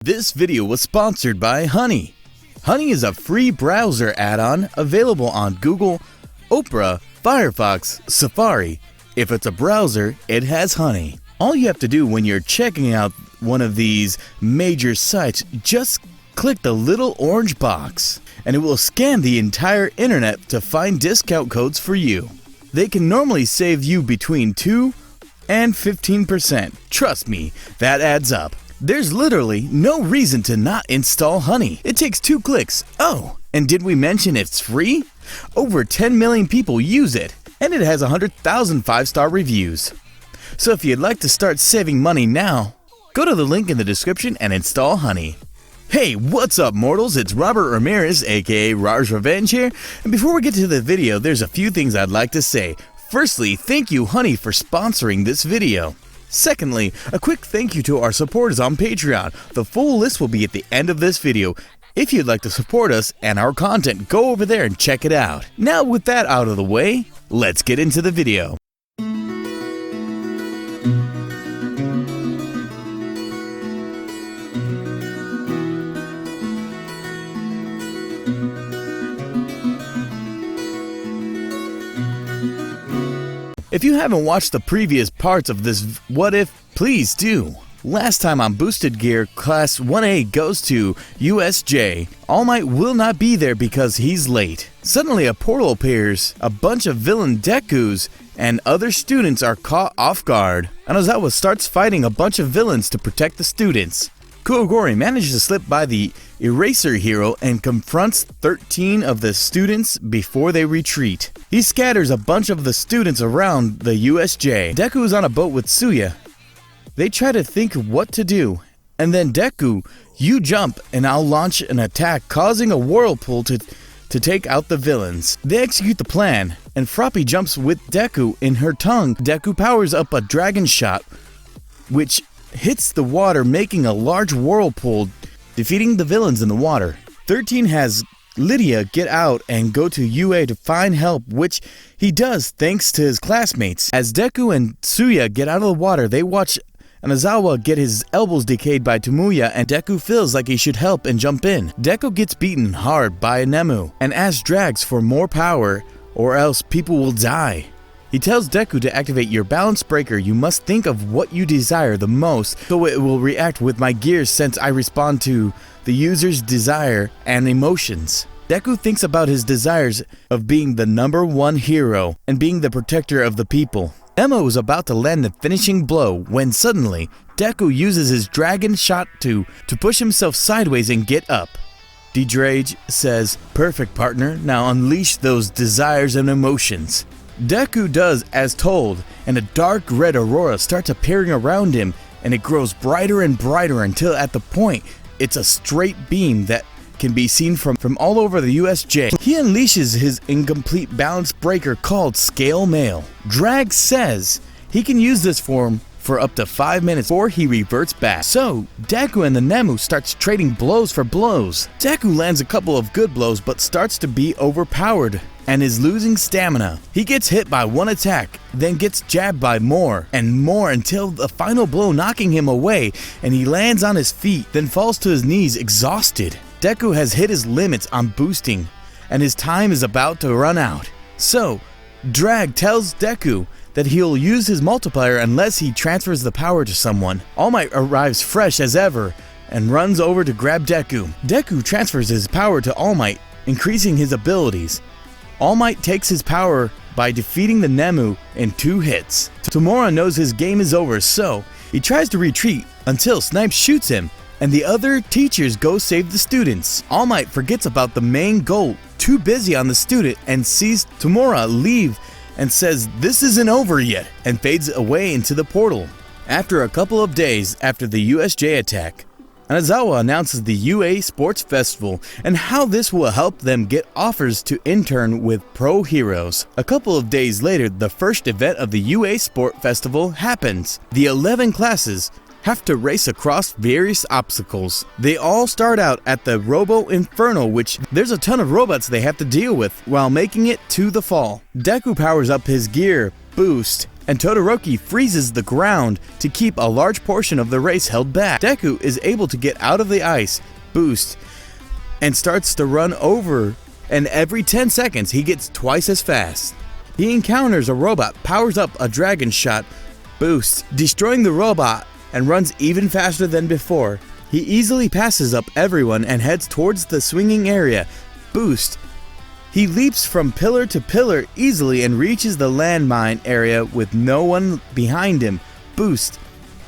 This video was sponsored by Honey. Honey is a free browser add-on available on Google, Opera, Firefox, Safari. If it's a browser, it has Honey. All you have to do when you're checking out one of these major sites, just click the little orange box, and it will scan the entire internet to find discount codes for you. They can normally save you between 2 and 15%. Trust me, that adds up. There's literally no reason to not install Honey. It takes 2 clicks. Oh, and did we mention it's free? Over 10 million people use it, and it has 100,000 5-star reviews. So if you'd like to start saving money now, go to the link in the description and install Honey. Hey, what's up mortals? It's Robert Ramirez, aka Rarzrevenge here, and before we get to the video, there's a few things I'd like to say. Firstly, thank you Honey for sponsoring this video. Secondly, a quick thank you to our supporters on Patreon. The full list will be at the end of this video. If you'd like to support us and our content, go over there and check it out. Now with that out of the way, let's get into the video. If you haven't watched the previous parts of this What If, please do. Last time on Boosted Gear, Class 1A goes to USJ. All Might will not be there because he's late. Suddenly a portal appears, a bunch of villain Dekus and other students are caught off guard. Anazawa starts fighting a bunch of villains to protect the students. Kuogori manages to slip by the Eraser Hero and confronts 13 of the students before they retreat. He scatters a bunch of the students around the USJ. Deku is on a boat with Suya. They try to think what to do, and then Deku, you jump and I'll launch an attack causing a whirlpool to take out the villains. They execute the plan, and Froppy jumps with Deku in her tongue. Deku powers up a dragon shot, which hits the water, making a large whirlpool, defeating the villains in the water. 13 has Lydia get out and go to UA to find help, which he does thanks to his classmates. As Deku and Tsuya get out of the water, they watch Anazawa get his elbows decayed by Tomoya, and Deku feels like he should help and jump in. Deku gets beaten hard by Nemu and asks Drags for more power or else people will die. He tells Deku to activate your balance breaker. You must think of what you desire the most so it will react with my gears since I respond to the user's desire and emotions. Deku thinks about his desires of being the #1 hero and being the protector of the people. Emma was about to land the finishing blow when suddenly Deku uses his dragon shot to push himself sideways and get up. DxD says, "Perfect partner, now unleash those desires and emotions." Deku does as told, and a dark red aurora starts appearing around him, and it grows brighter and brighter until at the point it's a straight beam that can be seen from all over the USJ. He unleashes his incomplete balance breaker called Scale Mail. Drag says he can use this form for up to 5 minutes before he reverts back. So, Deku and the Nemu starts trading blows for blows. Deku lands a couple of good blows but starts to be overpowered and is losing stamina. He gets hit by one attack, then gets jabbed by more and more until the final blow knocking him away, and he lands on his feet, then falls to his knees exhausted. Deku has hit his limits on boosting, and his time is about to run out. So, Drag tells Deku that he'll use his multiplier unless he transfers the power to someone. All Might arrives fresh as ever and runs over to grab Deku. Deku transfers his power to All Might, increasing his abilities. All Might takes his power by defeating the Nemu in 2 hits. Tomura knows his game is over, so he tries to retreat until Snipe shoots him, and the other teachers go save the students. All Might forgets about the main goal, too busy on the student, and sees Tomura leave and says this isn't over yet, and fades away into the portal. After a couple of days after the USJ attack, Anazawa announces the UA Sports Festival and how this will help them get offers to intern with pro heroes. A couple of days later, the first event of the UA Sport Festival happens. The 11 classes have to race across various obstacles. They all start out at the Robo Inferno, which there's a ton of robots they have to deal with while making it to the fall. Deku powers up his gear, boost, and Todoroki freezes the ground to keep a large portion of the race held back. Deku is able to get out of the ice, boost, and starts to run over, and every 10 seconds he gets twice as fast. He encounters a robot, powers up a dragon shot, boost, destroying the robot, and runs even faster than before. He easily passes up everyone and heads towards the swinging area, boost. He leaps from pillar to pillar easily and reaches the landmine area with no one behind him, boost.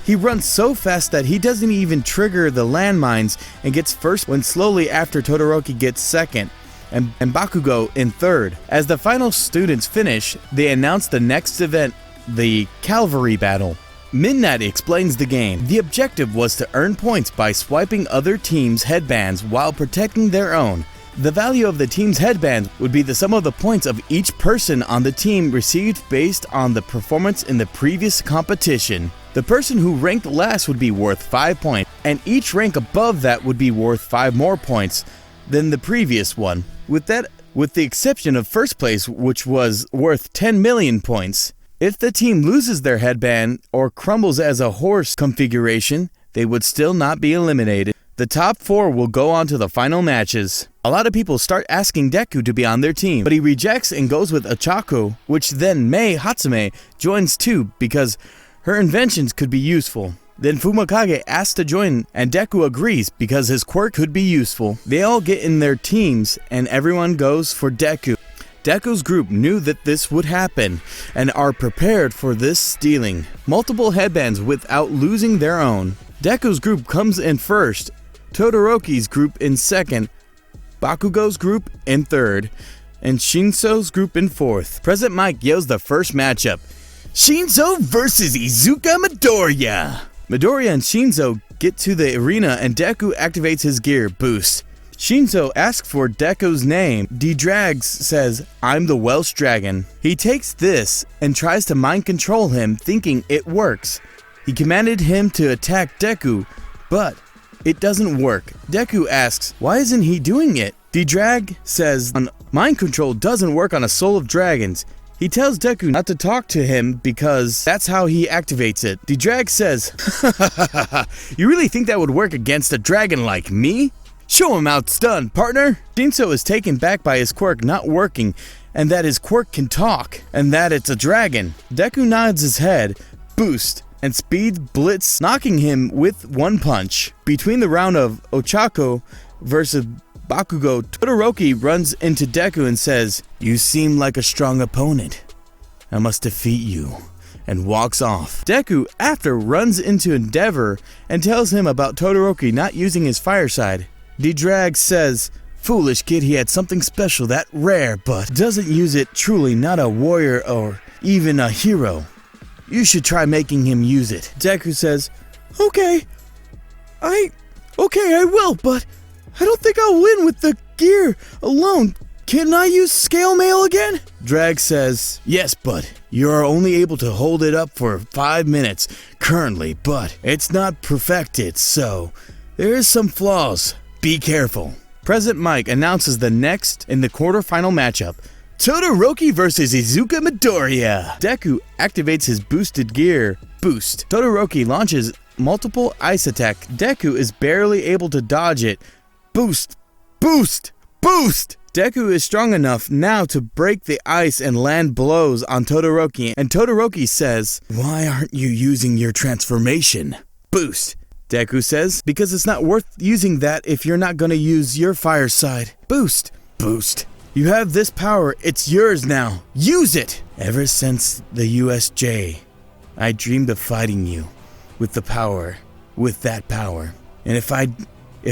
He runs so fast that he doesn't even trigger the landmines and gets first when slowly after Todoroki gets second, and Bakugo in third. As the final students finish, they announce the next event, the Cavalry Battle. Midnight explains the game. The objective was to earn points by swiping other teams' headbands while protecting their own. The value of the team's headbands would be the sum of the points of each person on the team received based on the performance in the previous competition. The person who ranked last would be worth 5 points, and each rank above that would be worth 5 more points than the previous one. With the exception of first place, which was worth 10 million points. If the team loses their headband or crumbles as a horse configuration, they would still not be eliminated. The top 4 will go on to the final matches. A lot of people start asking Deku to be on their team, but he rejects and goes with Ochako, which then Mei Hatsume joins too because her inventions could be useful. Then Fumikage asks to join, and Deku agrees because his quirk could be useful. They all get in their teams, and everyone goes for Deku. Deku's group knew that this would happen, and are prepared for this stealing multiple headbands without losing their own. Deku's group comes in first, Todoroki's group in second, Bakugo's group in third, and Shinso's group in fourth. President Mike yells the first matchup, Shinso vs Izuka Midoriya. Midoriya and Shinso get to the arena and Deku activates his gear, boost. Shinso asks for Deku's name. DxD says, I'm the Welsh Dragon. He takes this and tries to mind control him, thinking it works. He commanded him to attack Deku, but it doesn't work. Deku asks, why isn't he doing it? DxD says, mind control doesn't work on a soul of dragons. He tells Deku not to talk to him because that's how he activates it. DxD says, you really think that would work against a dragon like me? Show him how it's done, partner! Shinso is taken back by his quirk not working, and that his quirk can talk, and that it's a dragon. Deku nods his head, boost, and speeds Blitz, knocking him with one punch. Between the round of Ochako versus Bakugo, Todoroki runs into Deku and says, you seem like a strong opponent. I must defeat you, and walks off. Deku, after, runs into Endeavor and tells him about Todoroki not using his fire side. DxD says, foolish kid, he had something special that rare, but doesn't use it, truly not a warrior or even a hero. You should try making him use it. Deku says, okay, I will, but I don't think I'll win with the gear alone. Can I use scale mail again? DxD says, yes, but you're only able to hold it up for 5 minutes currently, but it's not perfected, so there is some flaws. Be careful. President Mike announces the next in the quarterfinal matchup, Todoroki versus Izuka Midoriya. Deku activates his boosted gear, boost. Todoroki launches multiple ice attack. Deku is barely able to dodge it. Boost, boost, boost! Deku is strong enough now to break the ice and land blows on Todoroki, and Todoroki says, why aren't you using your transformation? Boost. Deku says, because it's not worth using that if you're not gonna use your fire side. Boost. Boost. You have this power, it's yours now. Use it! Ever since the USJ, I dreamed of fighting you with that power. And if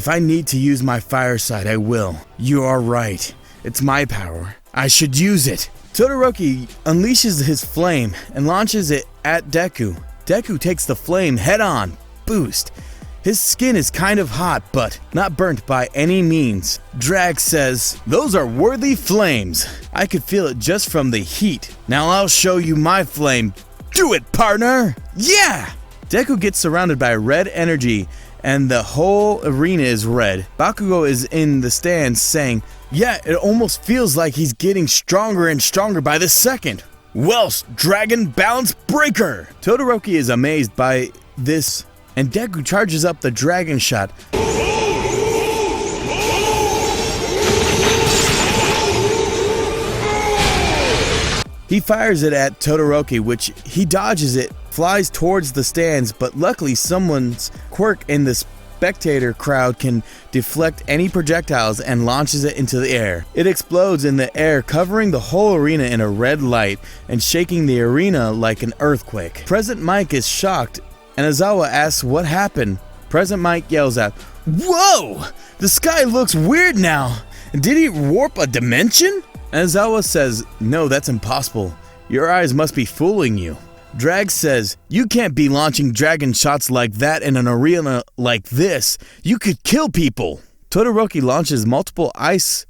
I need to use my fire side, I will. You are right. It's my power. I should use it. Todoroki unleashes his flame and launches it at Deku. Deku takes the flame head on. Boost. His skin is kind of hot, but not burnt by any means. DxD says, those are worthy flames. I could feel it just from the heat. Now I'll show you my flame. Do it, partner! Yeah! Deku gets surrounded by red energy, and the whole arena is red. Bakugo is in the stands saying, yeah, it almost feels like he's getting stronger and stronger by the second. Welsh Dragon Balance Breaker! Todoroki is amazed by this, and Deku charges up the dragon shot. He fires it at Todoroki, which he dodges it, flies towards the stands, but luckily someone's quirk in the spectator crowd can deflect any projectiles and launches it into the air. It explodes in the air, covering the whole arena in a red light and shaking the arena like an earthquake. President Mike is shocked, and Aizawa asks what happened. President Mike yells out, "Whoa! The sky looks weird now! Did he warp a dimension?" Aizawa says, "No, that's impossible. Your eyes must be fooling you." Drag says, "You can't be launching dragon shots like that in an arena like this. You could kill people." Todoroki launches multiple ice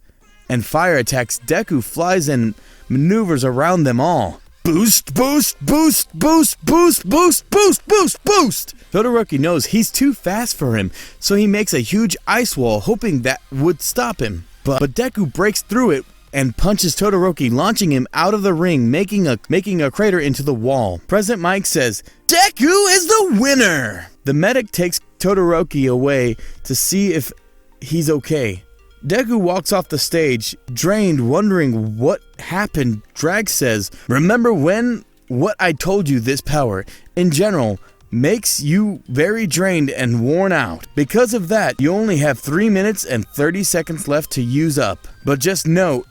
and fire attacks. Deku flies and maneuvers around them all. Boost, boost, boost, boost, boost, boost, boost, boost, boost. Todoroki knows he's too fast for him, so he makes a huge ice wall, hoping that would stop him. But Deku breaks through it and punches Todoroki, launching him out of the ring, making a crater into the wall. President Mike says, "Deku is the winner!" The medic takes Todoroki away to see if he's okay. Deku walks off the stage, drained, wondering what happened. Drag says, "Remember what I told you, this power, in general, makes you very drained and worn out. Because of that, you only have 3 minutes and 30 seconds left to use up. But just know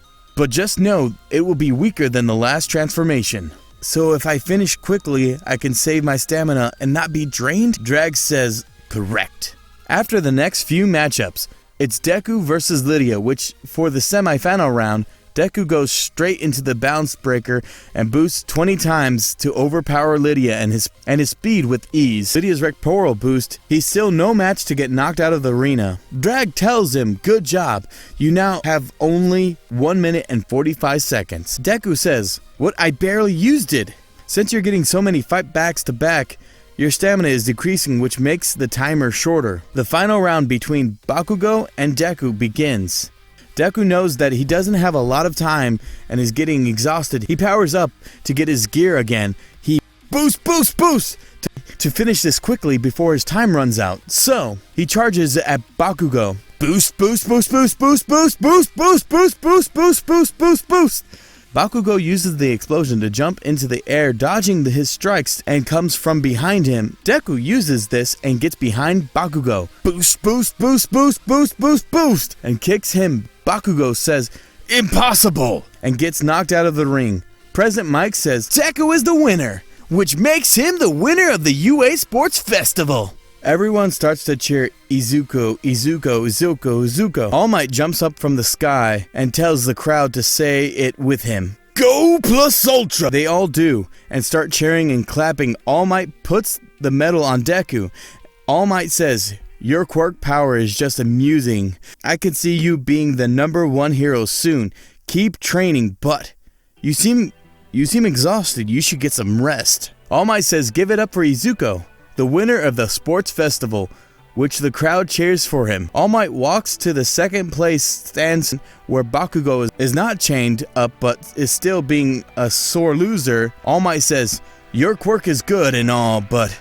it will be weaker than the last transformation. So if I finish quickly, I can save my stamina and not be drained?" Drag says, "Correct." After the next few matchups, it's Deku versus Lydia, which for the semi-final round, Deku goes straight into the bounce breaker and boosts 20 times to overpower Lydia and his speed with ease. Lydia's rectoral boost, he's still no match to get knocked out of the arena. Drag tells him, "Good job, you now have only 1 minute and 45 seconds. Deku says, "What, I barely used it. Since you're getting so many fight backs to back, your stamina is decreasing, which makes the timer shorter." The final round between Bakugo and Deku begins. Deku knows that he doesn't have a lot of time and is getting exhausted. He powers up to get his gear again. He boost to finish this quickly before his time runs out. So he charges at Bakugo. Boost. Bakugo uses the explosion to jump into the air, dodging his strikes, and comes from behind him. Deku uses this and gets behind Bakugo. Boost, and kicks him. Bakugo says, "Impossible," and gets knocked out of the ring. President Mike says, "Deku is the winner," which makes him the winner of the UA Sports Festival. Everyone starts to cheer Izuku, Izuku, Izuku, Izuku. All Might jumps up from the sky and tells the crowd to say it with him. Go plus ultra! They all do, and start cheering and clapping. All Might puts the medal on Deku. All Might says, "Your quirk power is just amusing. I could see you being the #1 hero soon. Keep training, but you seem exhausted. You should get some rest." All Might says, "Give it up for Izuku, the winner of the sports festival," which the crowd cheers for him. All Might walks to the second place stands where Bakugo is not chained up but is still being a sore loser. All Might says, "Your quirk is good and all, but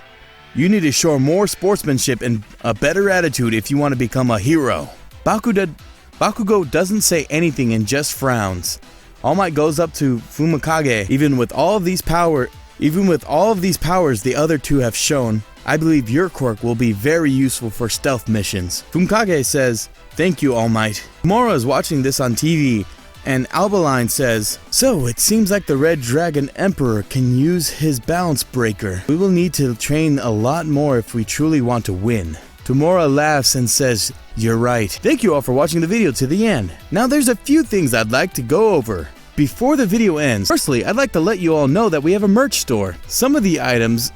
you need to show more sportsmanship and a better attitude if you want to become a hero." Bakugo doesn't say anything and just frowns. All Might goes up to Fumikage. Even with all of these powers the other two have shown, I believe your quirk will be very useful for stealth missions. Fumikage says, "Thank you, All Might." Tomorrow is watching this on TV, and Albaline says, "So it seems like the Red Dragon Emperor can use his balance breaker. We will need to train a lot more if we truly want to win." Tomura laughs and says, "You're right." Thank you all for watching the video to the end. Now there's a few things I'd like to go over before the video ends. Firstly, I'd like to let you all know that we have a merch store. Some of the items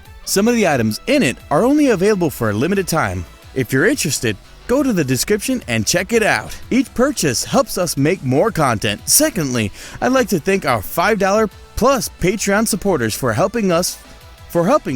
in it are only available for a limited time. If you're interested, go to the description and check it out. Each purchase helps us make more content. Secondly, I'd like to thank our $5 plus Patreon supporters for helping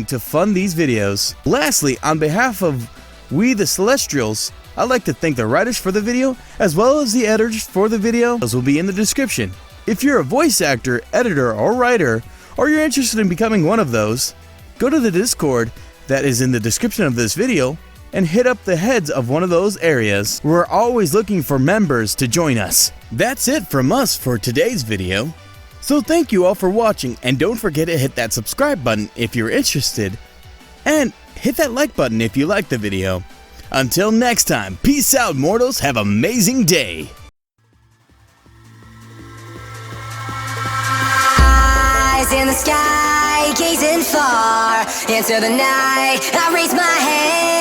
to fund these videos. Lastly, on behalf of We the Celestials, I'd like to thank the writers for the video, as well as the editors for the video. Those will be in the description. If you're a voice actor, editor, or writer, or you're interested in becoming one of those, go to the Discord that is in the description of this video and hit up the heads of one of those areas. We're always looking for members to join us. That's it from us for today's video. So thank you all for watching, and don't forget to hit that subscribe button if you're interested, and hit that like button if you liked the video. Until next time, peace out mortals, have an amazing day! Eyes in the sky, gazing far into the night, I raise my hand.